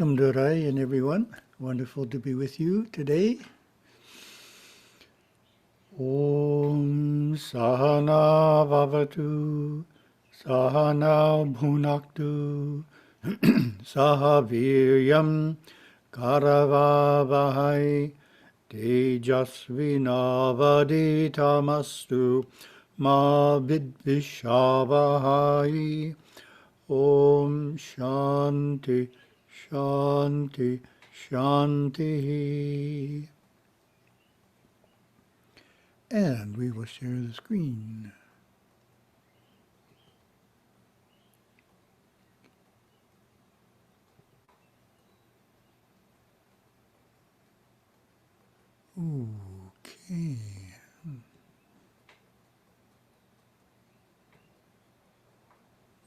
Durai and everyone. Wonderful to be with you today. Om Sahana Vavatu Sahana Bhunaktu Sahaviryam Karavavahai Tejasvinavaditamastu Ma Vidvishavahai. Om Shanti Shanti Shanti. And we will share the screen. Okay.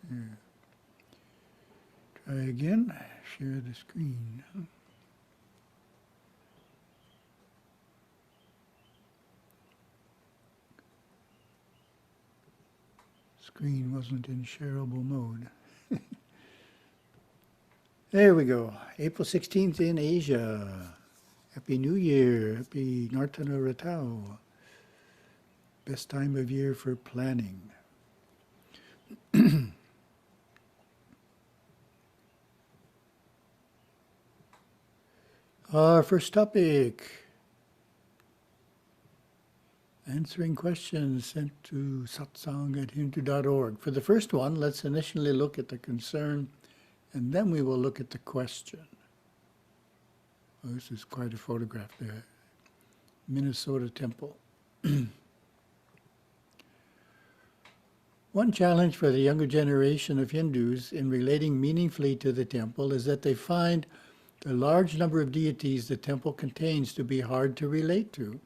Here. Try again. Share the screen. Screen wasn't in shareable mode. There we go. April 16th in Asia. Happy New Year. Happy Nartana Ratau. Best time of year for planning. Our first topic, answering questions sent to satsang@hindu.org. For the first one, let's initially look at the concern, and then we will look at the question. Oh, this is quite a photograph there. Minnesota temple. One challenge for the younger generation of Hindus in relating meaningfully to the temple is that they find the large number of deities the temple contains to be hard to relate to.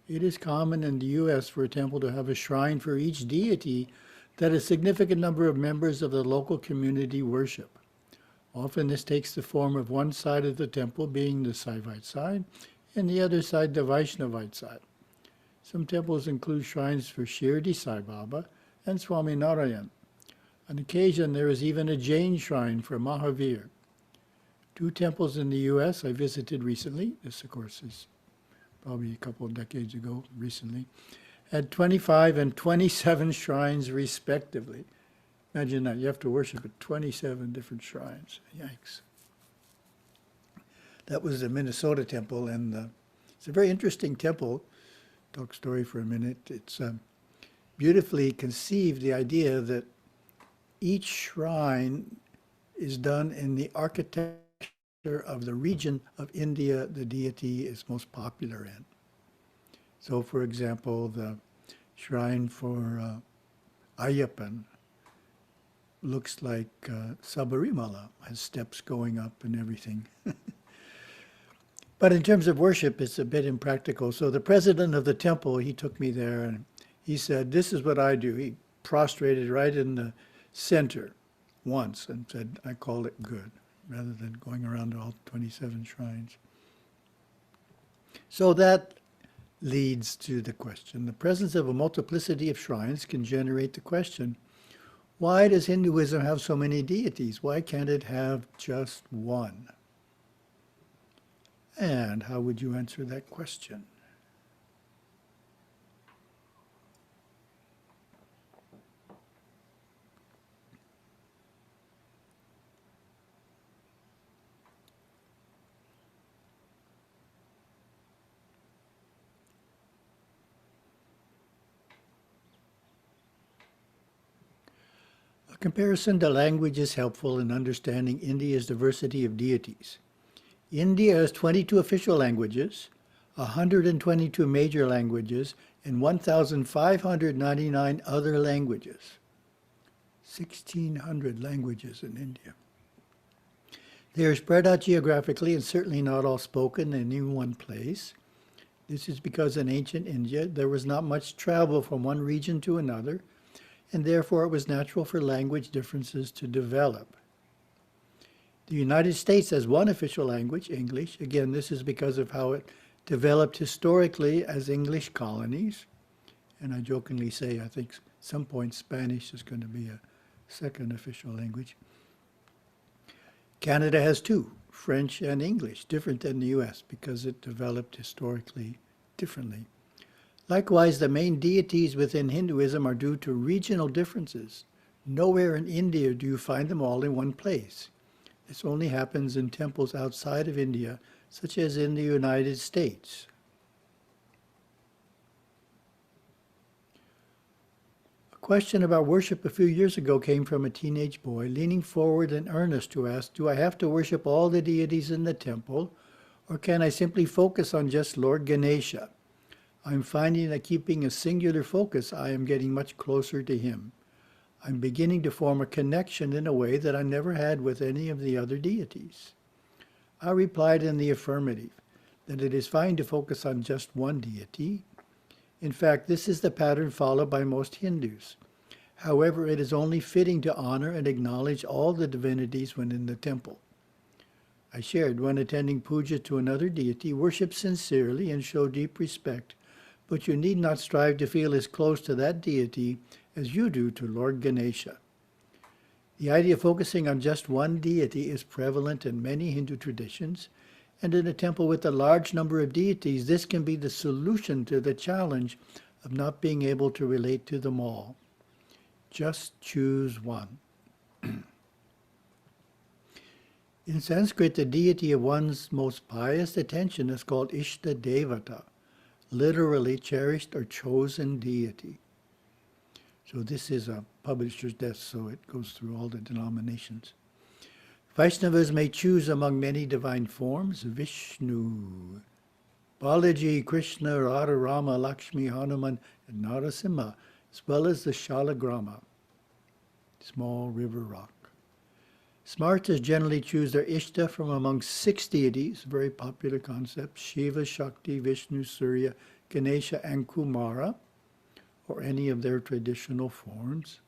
It is common in the U.S. for a temple to have a shrine for each deity that a significant number of members of the local community worship. Often this takes the form of one side of the temple being the Saivite side, and the other side the Vaishnavite side. Some temples include shrines for Shirdi Sai Baba and Swami Narayan. On occasion there is even a Jain shrine for Mahavir. Two temples in the U.S. I visited recently, this of course is probably a couple of decades ago, recently, had 25 and 27 shrines respectively. Imagine that, you have to worship at 27 different shrines. Yikes. That was the Minnesota temple, and it's a very interesting temple. Talk story for a minute. It's beautifully conceived, the idea that each shrine is done in the architecture of the region of India the deity is most popular in. So, for example, the shrine for Ayyappan looks like Sabarimala, has steps going up and everything. But in terms of worship, it's a bit impractical. So the president of the temple, he took me there and he said, this is what I do. He prostrated right in the center once and said, I call it good, rather than going around to all 27 shrines. So that leads to the question. The presence of a multiplicity of shrines can generate the question, why does Hinduism have so many deities? Why can't it have just one? And how would you answer that question? A comparison to language is helpful in understanding India's diversity of deities. India has 22 official languages, 122 major languages, and 1,599 other languages. 1,600 languages in India. They are spread out geographically and certainly not all spoken in any one place. This is because in ancient India there was not much travel from one region to another, and therefore it was natural for language differences to develop. The United States has one official language, English. Again, this is because of how it developed historically as English colonies. And I jokingly say, I think at some point Spanish is going to be a second official language. Canada has two, French, and English, different than the U.S. because it developed historically differently. Likewise, the main deities within Hinduism are due to regional differences. Nowhere in India do you find them all in one place. This only happens in temples outside of India, such as in the United States. A question about worship a few years ago came from a teenage boy, leaning forward in earnest to ask, do I have to worship all the deities in the temple, or can I simply focus on just Lord Ganesha? I'm finding that keeping a singular focus, I am getting much closer to him. I'm beginning to form a connection in a way that I never had with any of the other deities. I replied in the affirmative, that it is fine to focus on just one deity. In fact, this is the pattern followed by most Hindus. However, it is only fitting to honor and acknowledge all the divinities when in the temple. I shared, when attending puja to another deity, worship sincerely and show deep respect, but you need not strive to feel as close to that deity as you do to Lord Ganesha. The idea of focusing on just one deity is prevalent in many Hindu traditions, and in a temple with a large number of deities, this can be the solution to the challenge of not being able to relate to them all. Just choose one. In Sanskrit, the deity of one's most pious attention is called Ishta Devata, literally cherished or chosen deity. So this is a publisher's desk, so it goes through all the denominations. Vaishnavas may choose among many divine forms, Vishnu, Balaji, Krishna, Radha, Rama, Lakshmi, Hanuman, and Narasimha, as well as the Shalagrama, small river rock. Smartas generally choose their Ishta from among 6 deities, very popular concept, Shiva, Shakti, Vishnu, Surya, Ganesha, and Kumara, or any of their traditional forms.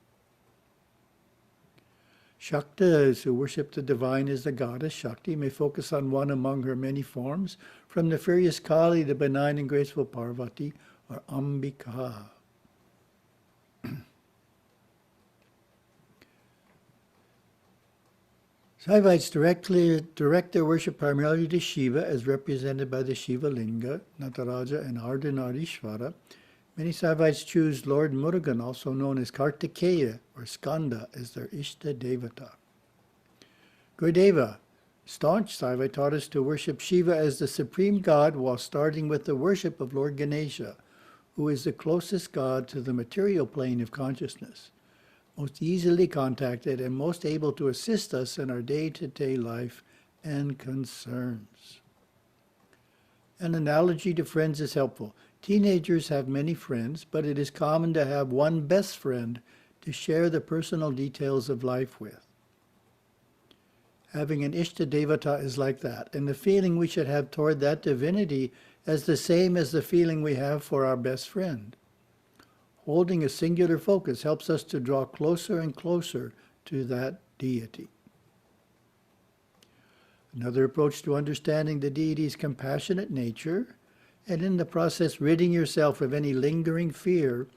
Shaktas, who worship the divine as the goddess Shakti, may focus on one among her many forms, from the furious Kali, the benign and graceful Parvati, or Ambika. Saivites direct their worship primarily to Shiva, as represented by the Shiva Linga, Nataraja, and Ardhanarishvara. Many Saivites choose Lord Murugan, also known as Kartikeya or Skanda, as their Ishta Devata. Gurudeva, staunch Saivite, taught us to worship Shiva as the supreme god while starting with the worship of Lord Ganesha, who is the closest god to the material plane of consciousness, most easily contacted and most able to assist us in our day-to-day life and concerns. An analogy to friends is helpful. Teenagers have many friends, but it is common to have one best friend to share the personal details of life with. Having an Ishta Devata is like that, and the feeling we should have toward that divinity is the same as the feeling we have for our best friend. Holding a singular focus helps us to draw closer and closer to that deity. Another approach to understanding the deity's compassionate nature, and in the process ridding yourself of any lingering fear,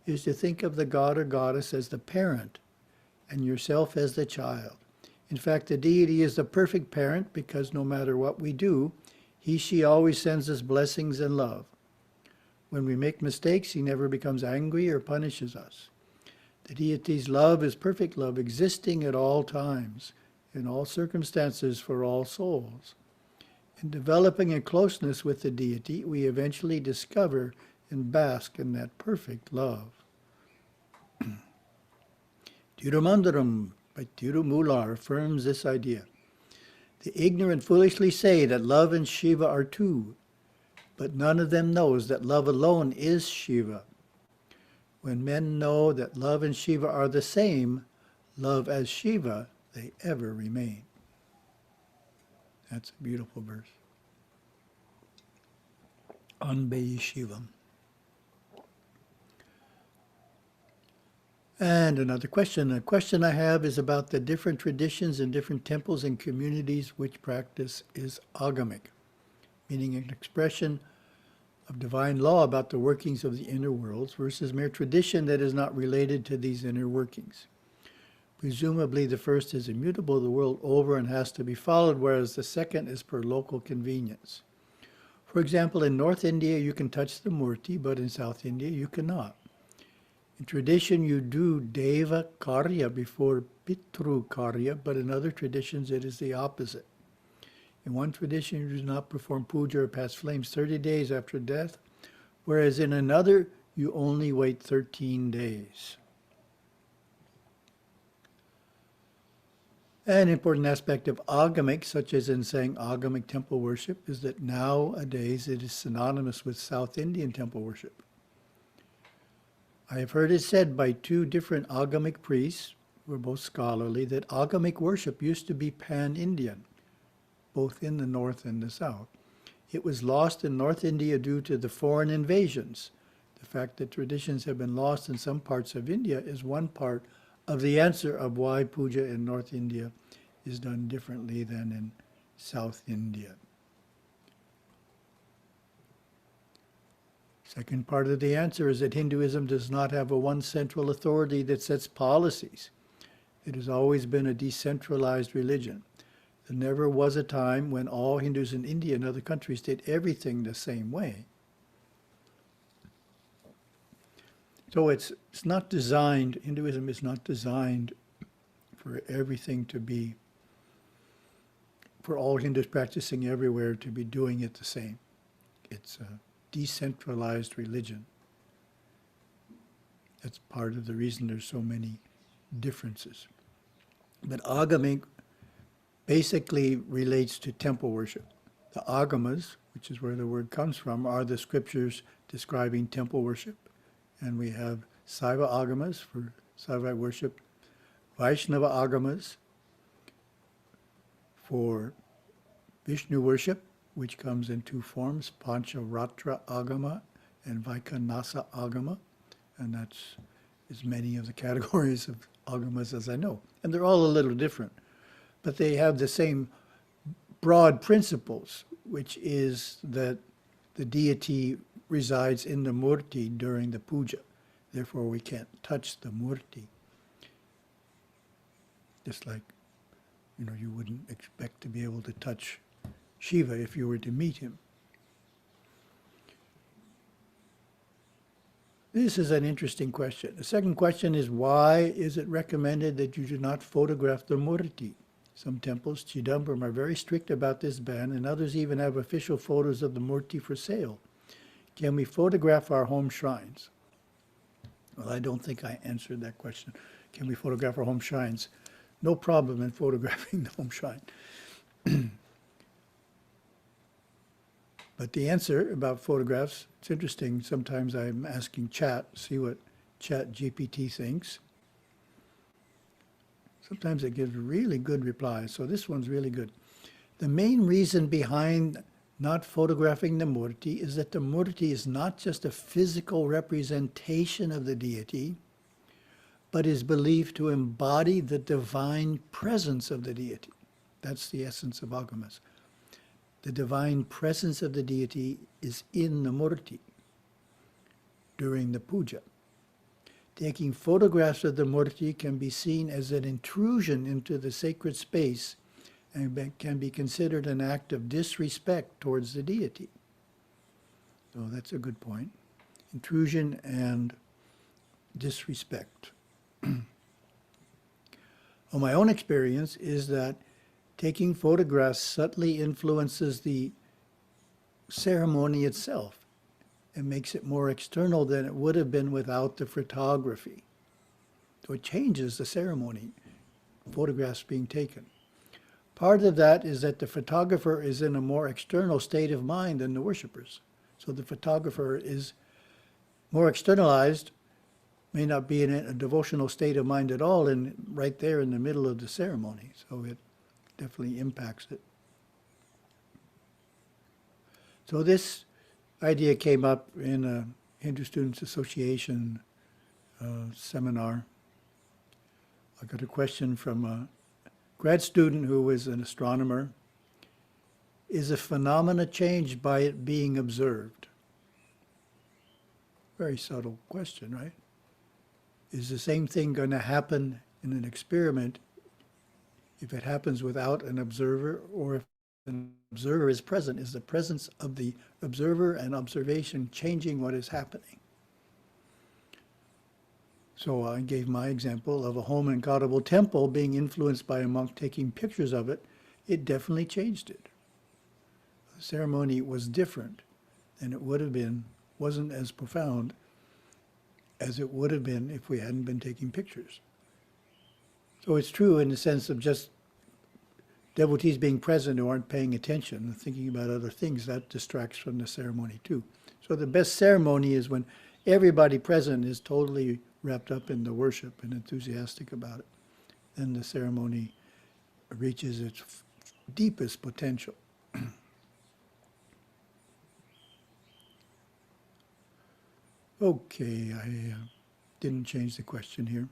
is to think of the god or goddess as the parent and yourself as the child. In fact, the deity is the perfect parent because no matter what we do, she always sends us blessings and love. When we make mistakes, he never becomes angry or punishes us. The deity's love is perfect love, existing at all times, in all circumstances, for all souls. In developing a closeness with the deity, we eventually discover and bask in that perfect love. Tirumandaram by Tirumular affirms this idea. The ignorant foolishly say that love and Shiva are two, but none of them knows that love alone is Shiva. When men know that love and Shiva are the same, love as Shiva, they ever remain. That's a beautiful verse. Anbe Shivam. And another question. A question I have is about the different traditions in different temples and communities which practice is Agamic, meaning an expression of divine law about the workings of the inner worlds versus mere tradition that is not related to these inner workings. Presumably the first is immutable the world over and has to be followed, whereas the second is per local convenience. For example, in North India you can touch the murti, but in South India you cannot. In tradition you do deva karya before pitru karya, but in other traditions it is the opposite. In one tradition you do not perform puja or pass flames 30 days after death, whereas in another you only wait 13 days. An important aspect of Agamic, such as in saying Agamic temple worship, is that nowadays it is synonymous with South Indian temple worship. I have heard it said by two different Agamic priests, who were both scholarly, that Agamic worship used to be pan-Indian, both in the north and the south. It was lost in North India due to the foreign invasions. The fact that traditions have been lost in some parts of India is one part of the answer of why puja in North India is done differently than in South India. Second part of the answer is that Hinduism does not have a one central authority that sets policies. It has always been a decentralized religion. There never was a time when all Hindus in India and other countries did everything the same way. So it's not designed, Hinduism is not designed for everything to be, for all Hindus practicing everywhere to be doing it the same. It's a decentralized religion. That's part of the reason there's so many differences. But Agamic basically relates to temple worship. The Agamas, which is where the word comes from, are the scriptures describing temple worship. And we have Saiva Agamas for Saivite worship, Vaishnava Agamas for Vishnu worship, which comes in two forms, Pancharatra Agama and Vaikhanasa Agama. And that's as many of the categories of Agamas as I know. And they're all a little different. But they have the same broad principles, which is that the deity resides in the murti during the puja. Therefore, we can't touch the murti. Just like, you wouldn't expect to be able to touch Shiva if you were to meet him. This is an interesting question. The second question is, why is it recommended that you do not photograph the murti? Some temples, Chidambaram, are very strict about this ban, and others even have official photos of the murti for sale. Can we photograph our home shrines? Well, I don't think I answered that question. Can we photograph our home shrines? No problem in photographing the home shrine. But the answer about photographs, it's interesting. Sometimes I'm asking chat, see what chat GPT thinks. Sometimes it gives really good replies. So this one's really good. The main reason behind not photographing the murti is that the murti is not just a physical representation of the deity, but is believed to embody the divine presence of the deity. That's the essence of Agamas. The divine presence of the deity is in the murti during the puja. Taking photographs of the murti can be seen as an intrusion into the sacred space and can be considered an act of disrespect towards the deity. So that's a good point. Intrusion and disrespect. Well, my own experience is that taking photographs subtly influences the ceremony itself and makes it more external than it would have been without the photography. So it changes the ceremony, photographs being taken. Part of that is that the photographer is in a more external state of mind than the worshippers. So the photographer is more externalized, may not be in a devotional state of mind at all, and right there in the middle of the ceremony. So it definitely impacts it. So this idea came up in a Hindu Students Association seminar. I got a question from a grad student who was an astronomer. Is a phenomena changed by it being observed? Very subtle question, right? Is the same thing going to happen in an experiment, if it happens without an observer, or if an observer is present, is the presence of the observer and observation changing what is happening. So I gave my example of a home inaudible temple being influenced by a monk taking pictures of it. It definitely changed it. The ceremony was different than it would have been, wasn't as profound as it would have been if we hadn't been taking pictures. So it's true in the sense of just devotees being present who aren't paying attention and thinking about other things. That distracts from the ceremony too. So the best ceremony is when everybody present is totally wrapped up in the worship and enthusiastic about it. Then the ceremony reaches its deepest potential. Okay, I didn't change the question here.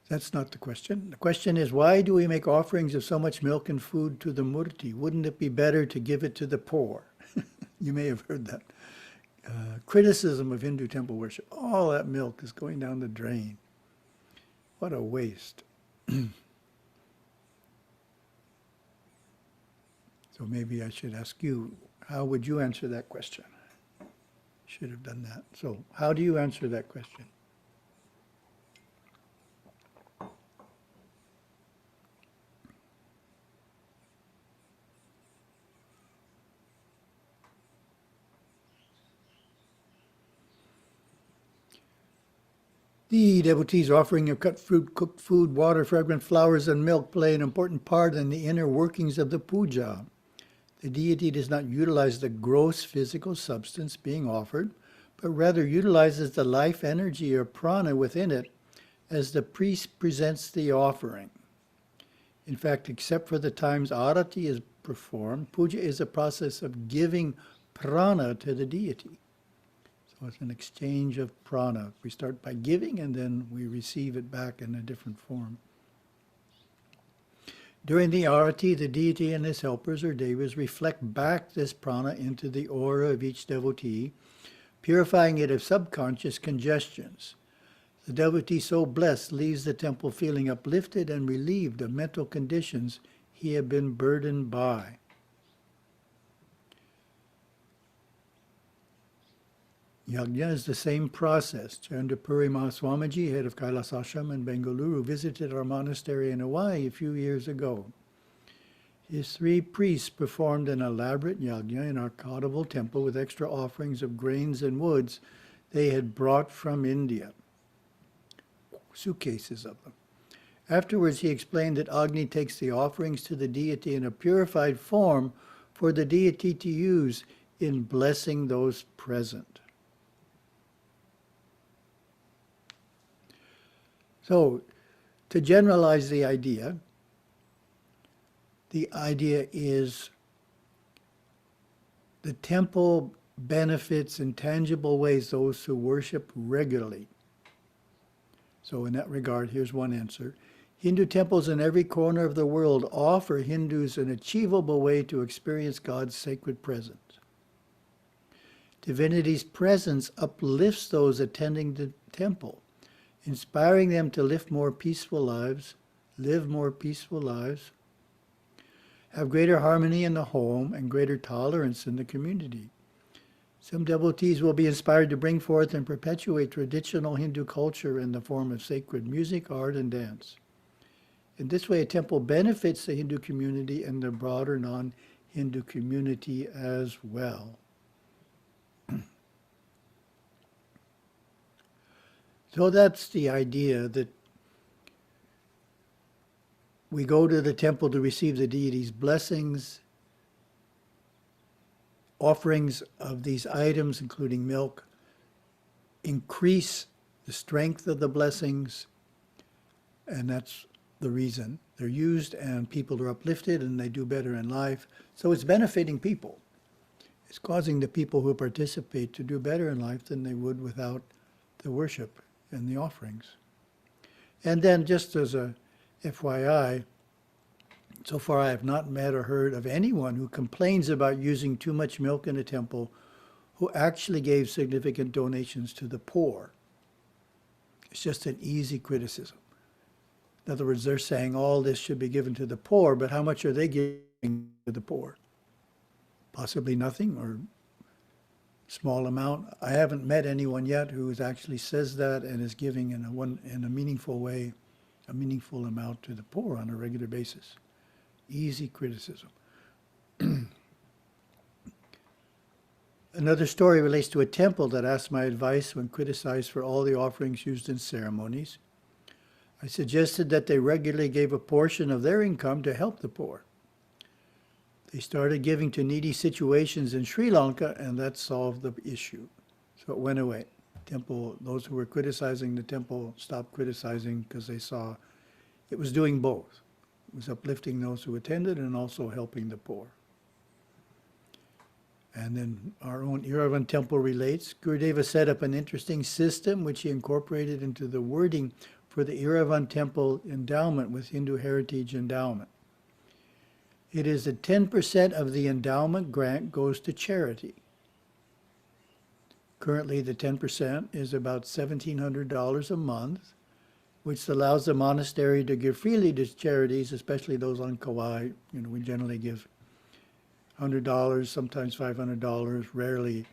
That's not the question. The question is, why do we make offerings of so much milk and food to the murti? Wouldn't it be better to give it to the poor? You may have heard that. Criticism of Hindu temple worship. All that milk is going down the drain. What a waste. So maybe I should ask you, how would you answer that question? Should have done that. So how do you answer that question? The devotees offering of cut fruit, cooked food, water, fragrant flowers, and milk play an important part in the inner workings of the puja. The deity does not utilize the gross physical substance being offered, but rather utilizes the life energy or prana within it as the priest presents the offering. In fact, except for the times arati is performed, puja is a process of giving prana to the deity. So it's an exchange of prana. We start by giving and then we receive it back in a different form. During the arati, the deity and his helpers or devas reflect back this prana into the aura of each devotee, purifying it of subconscious congestions. The devotee so blessed leaves the temple feeling uplifted and relieved of mental conditions he had been burdened by. Yajna is the same process. Chandrapuri Mahaswamiji, head of Kailas Ashram in Bengaluru, visited our monastery in Hawaii a few years ago. His 3 priests performed an elaborate yajna in our Kadavul temple with extra offerings of grains and woods they had brought from India. Suitcases of them. Afterwards, he explained that Agni takes the offerings to the deity in a purified form for the deity to use in blessing those present. So, to generalize the idea is the temple benefits in tangible ways those who worship regularly. So in that regard, here's one answer. Hindu temples in every corner of the world offer Hindus an achievable way to experience God's sacred presence. Divinity's presence uplifts those attending the temple, inspiring them to live more peaceful lives, have greater harmony in the home and greater tolerance in the community. Some devotees will be inspired to bring forth and perpetuate traditional Hindu culture in the form of sacred music, art, and dance. In this way, a temple benefits the Hindu community and the broader non-Hindu community as well. So that's the idea, that we go to the temple to receive the deity's blessings. Offerings of these items, including milk, increase the strength of the blessings, and that's the reason. They're used and people are uplifted and they do better in life. So it's benefiting people. It's causing the people who participate to do better in life than they would without the worship and the offerings. And then, just as a FYI, so far I have not met or heard of anyone who complains about using too much milk in a temple who actually gave significant donations to the poor. It's just an easy criticism. In other words, they're saying all this should be given to the poor, but how much are they giving to the poor? Possibly nothing, or small amount. I haven't met anyone yet who actually says that and is giving in a meaningful way, a meaningful amount to the poor on a regular basis. Easy criticism. Another story relates to a temple that asked my advice when criticized for all the offerings used in ceremonies. I suggested that they regularly gave a portion of their income to help the poor. They started giving to needy situations in Sri Lanka, and that solved the issue. So it went away. Those who were criticizing the temple stopped criticizing because they saw it was doing both. It was uplifting those who attended and also helping the poor. And then our own Iravan temple relates, Gurudeva set up an interesting system which he incorporated into the wording for the Iravan temple endowment with Hindu Heritage Endowment. It is that 10% of the endowment grant goes to charity. Currently, the 10% is about $1,700 a month, which allows the monastery to give freely to charities, especially those on Kauai. We generally give $100, sometimes $500, rarely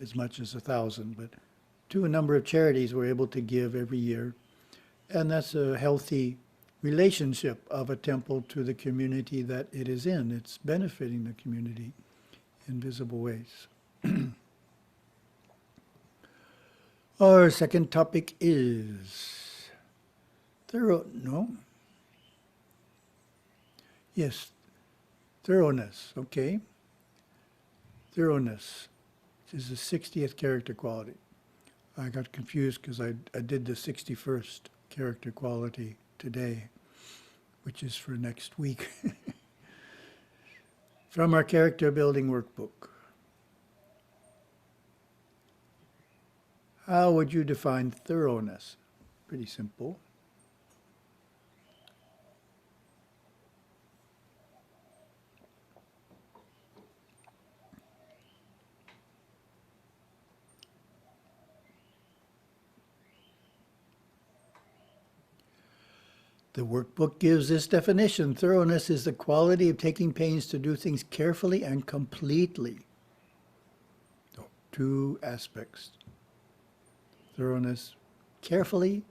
as much as $1,000, but to a number of charities we're able to give every year. And that's a healthy relationship of a temple to the community that it is in. It's benefiting the community in visible ways. Our second topic is thoroughness, okay. Thoroughness, which is the 60th character quality. I got confused because I did the 61st character quality today, which is for next week. From our character building workbook. How would you define thoroughness? Pretty simple. The workbook gives this definition. Thoroughness is the quality of taking pains to do things carefully and completely. So, two aspects. Thoroughness, carefully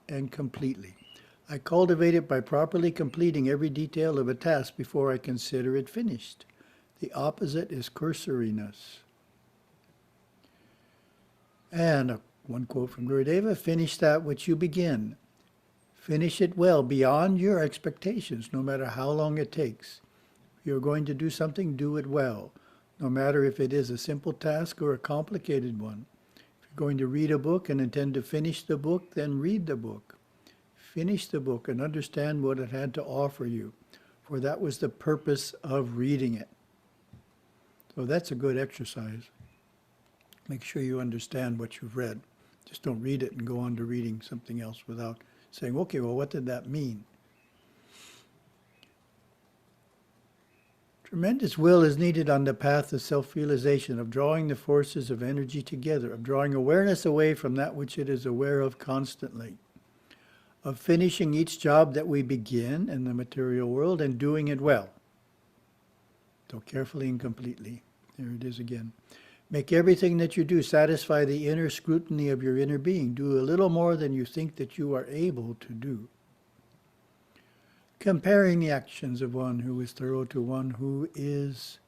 and completely. I cultivate it by properly completing every detail of a task before I consider it finished. The opposite is cursoriness. And one quote from Gurudeva, finish that which you begin. Finish it well, beyond your expectations, no matter how long it takes. If you're going to do something, do it well, no matter if it is a simple task or a complicated one. If you're going to read a book and intend to finish the book, then read the book. Finish the book and understand what it had to offer you, for that was the purpose of reading it. So that's a good exercise. Make sure you understand what you've read. Just don't read it and go on to reading something else without saying, okay, well, what did that mean? Tremendous will is needed on the path of self-realization, of drawing the forces of energy together, of drawing awareness away from that which it is aware of constantly, of finishing each job that we begin in the material world and doing it well. So carefully and completely. There it is again. Make everything that you do satisfy the inner scrutiny of your inner being. Do a little more than you think that you are able to do. Comparing the actions of one who is thorough to one who is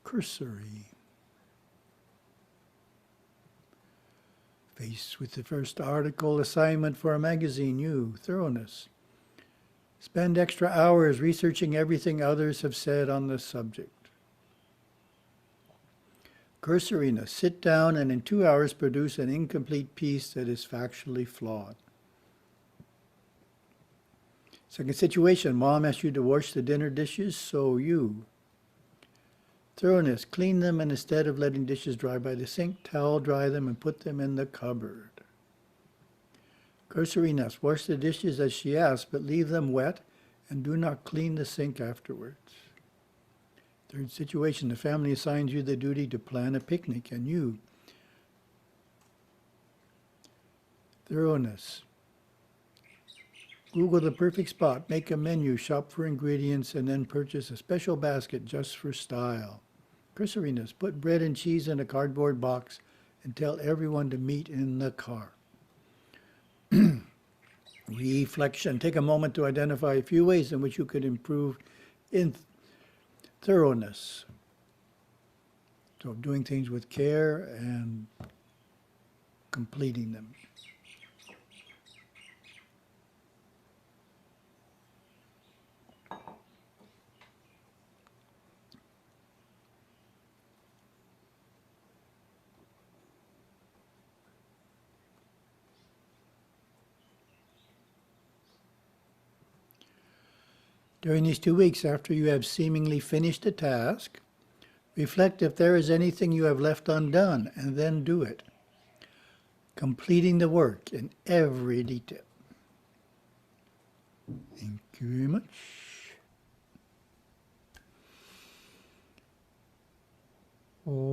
cursory. Faced with the first article assignment for a magazine, thoroughness. Spend extra hours researching everything others have said on the subject. Cursoriness, sit down and in 2 hours produce an incomplete piece that is factually flawed. Second situation, mom asked you to wash the dinner dishes, so you. Thoroughness, clean them and instead of letting dishes dry by the sink, towel dry them and put them in the cupboard. Cursoriness, wash the dishes as she asked, but leave them wet and do not clean the sink afterwards. Third situation, the family assigns you the duty to plan a picnic, and you. thoroughness. Google the perfect spot, make a menu, shop for ingredients, and then purchase a special basket just for style. Cursoriness, put bread and cheese in a cardboard box and tell everyone to meet in the car. Reflection, take a moment to identify a few ways in which you could improve in thoroughness. So doing things with care and completing them. During these 2 weeks, after you have seemingly finished a task, reflect if there is anything you have left undone, and then do it, completing the work in every detail. Thank you very much. Oh.